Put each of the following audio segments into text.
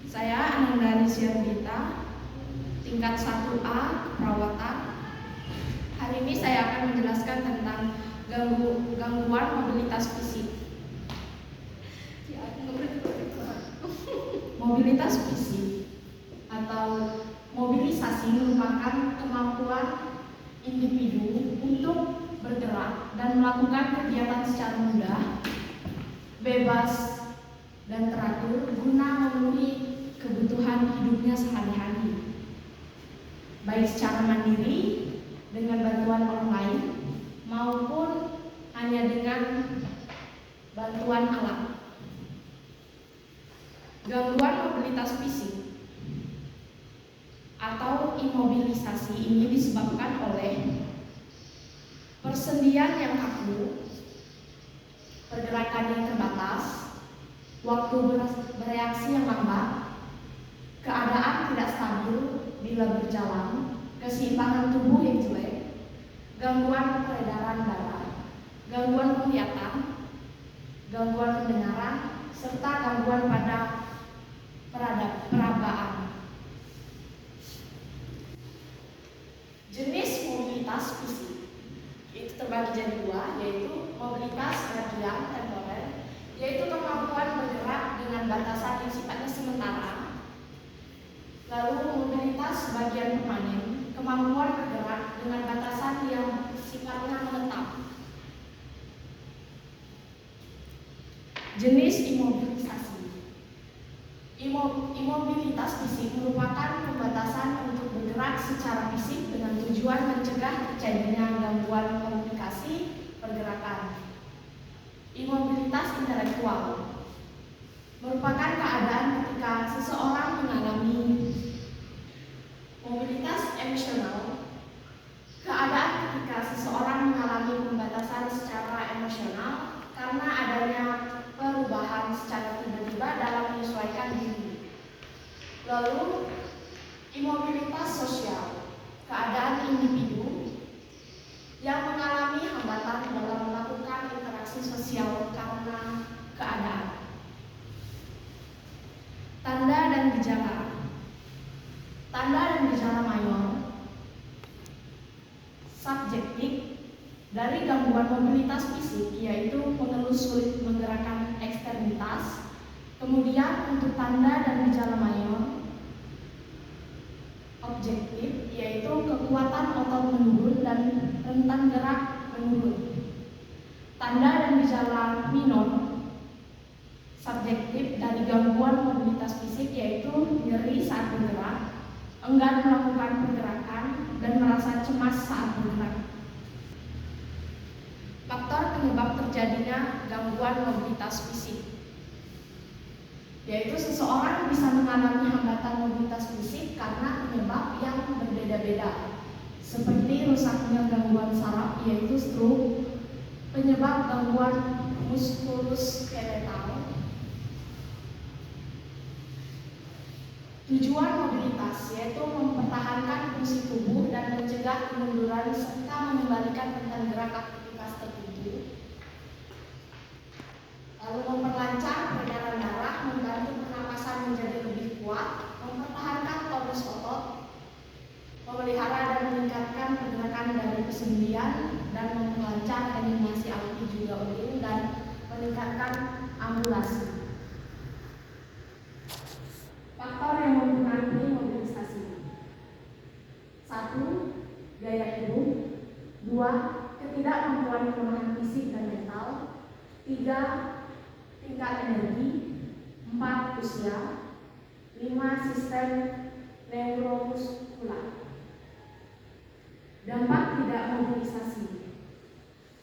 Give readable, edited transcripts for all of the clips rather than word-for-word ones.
Saya Ananda Nisyardita, tingkat 1A perawatan. Hari ini saya akan menjelaskan tentang gangguan mobilitas fisik. Mobilitas fisik atau mobilisasi merupakan kemampuan individu untuk bergerak dan melakukan kegiatan secara mudah, bebas, dan teratur guna memenuhi kebutuhan hidupnya sehari-hari, baik secara mandiri dengan bantuan orang lain maupun hanya dengan bantuan alat. Gangguan mobilitas fisik atau imobilisasi ini disebabkan oleh persendian yang kaku, pergerakan yang terbatas, waktu bereaksi yang lambat, keadaan tidak stabil bila berjalan, keseimbangan tubuh yang jelek, gangguan peredaran darah, gangguan penglihatan, gangguan pendengaran, serta gangguan pada perabaan. Jenis mobilitas fisik itu terbagi jadi dua, yaitu mobilitas radial temporer, yaitu kemampuan bergerak dengan batasan yang sifatnya sementara. Lalu mobilitas bagian permanen, kemampuan bergerak dengan batasan yang sifatnya menetap. Jenis imobilisasi. Imobilitas fisik merupakan pembatasan untuk bergerak secara fisik dengan tujuan mencegah terjadinya gangguan komunikasi pergerakan. Imobilitas intelektual merupakan keadaan ketika seseorang mengalami mobilitas emosional, keadaan ketika seseorang mengalami pembatasan secara emosional karena adanya perubahan secara tiba-tiba dalam menyesuaikan diri. Lalu, imobilitas sosial, keadaan individu yang mengalami hambatan dalam melakukan interaksi sosial karena keadaan. Tanda dan gejala. Tanda dan gejala mayor subjektif dari gangguan mobilitas fisik, yaitu mengelus sulit menggerakkan ekstremitas. Kemudian untuk tanda dan gejala mayor objektif, yaitu kekuatan otot menurun dan rentan gerak menurun. Tanda dan gejala minor subjektif dari gangguan mobilitas fisik, yaitu nyeri saat bergerak, enggan melakukan pergerakan, dan merasa cemas saat bergerak. Faktor penyebab terjadinya gangguan mobilitas fisik, yaitu seseorang bisa mengalami hambatan mobilitas fisik karena penyebab yang berbeda-beda, seperti rusaknya gangguan saraf, yaitu stroke, penyebab gangguan muskuloskeletal. Tujuan mobilitas yaitu mempertahankan fungsi tubuh dan mencegah kemunduran serta mengembalikan rentan gerak aktivitas tertentu. Lalu memperlancar peredaran darah, membantu pernapasan menjadi lebih kuat, mempertahankan tonus otot, memelihara dan meningkatkan pergerakan dari persendian, dan memperlancar eliminasi alveoli juga urin, dan meningkatkan ambulasi. Faktor yang mempengaruhi mobilisasi: 1. Gaya hidup. 2. Ketidakmampuan kelemahan fisik dan mental. 3. Tingkat energi. 4. Usia. 5. Sistem neuromuskular. Dampak tidak mobilisasi.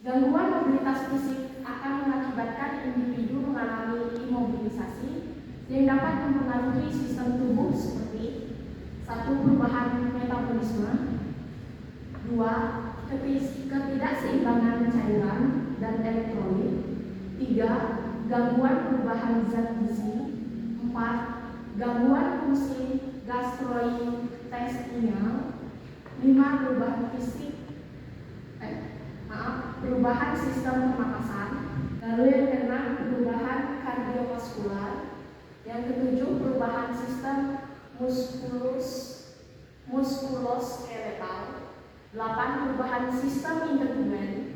Gangguan mobilitas fisik akan mengakibatkan individu mengalami imobilisasi yang dapat mempengaruhi sistem tubuh seperti 1. Perubahan metabolisme. 2. Ketidakseimbangan cairan dan elektrolit. 3. Gangguan perubahan zat gizi. 4. Gangguan fungsi gastrointestinal. 5. Perubahan sistem pernapasan. Lalu yang keenam, perubahan kardiovaskular. Yang Yang ketujuh, perubahan sistem muskuloskeletal. 8, perubahan sistem integumen.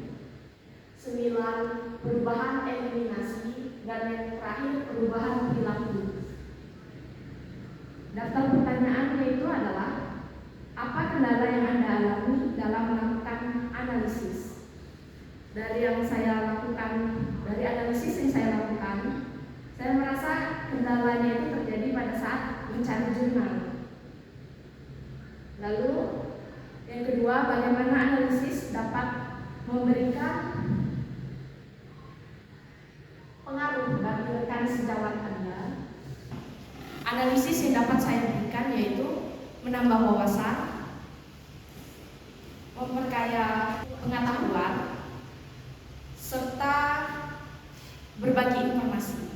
9, perubahan eliminasi. Dan yang terakhir, perubahan perilaku. Daftar pertanyaan yaitu adalah, apa kendala yang Anda alami dalam melakukan analisis? Dari analisis yang saya lakukan, saya merasa kendalanya itu terjadi pada saat mencari jurnal. Lalu yang kedua, bagaimana analisis dapat memberikan pengaruh bagi rekan sejawat Anda. Analisis yang dapat saya berikan yaitu menambah wawasan, memperkaya pengetahuan, serta berbagi informasi.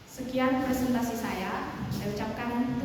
Sekian presentasi saya ucapkan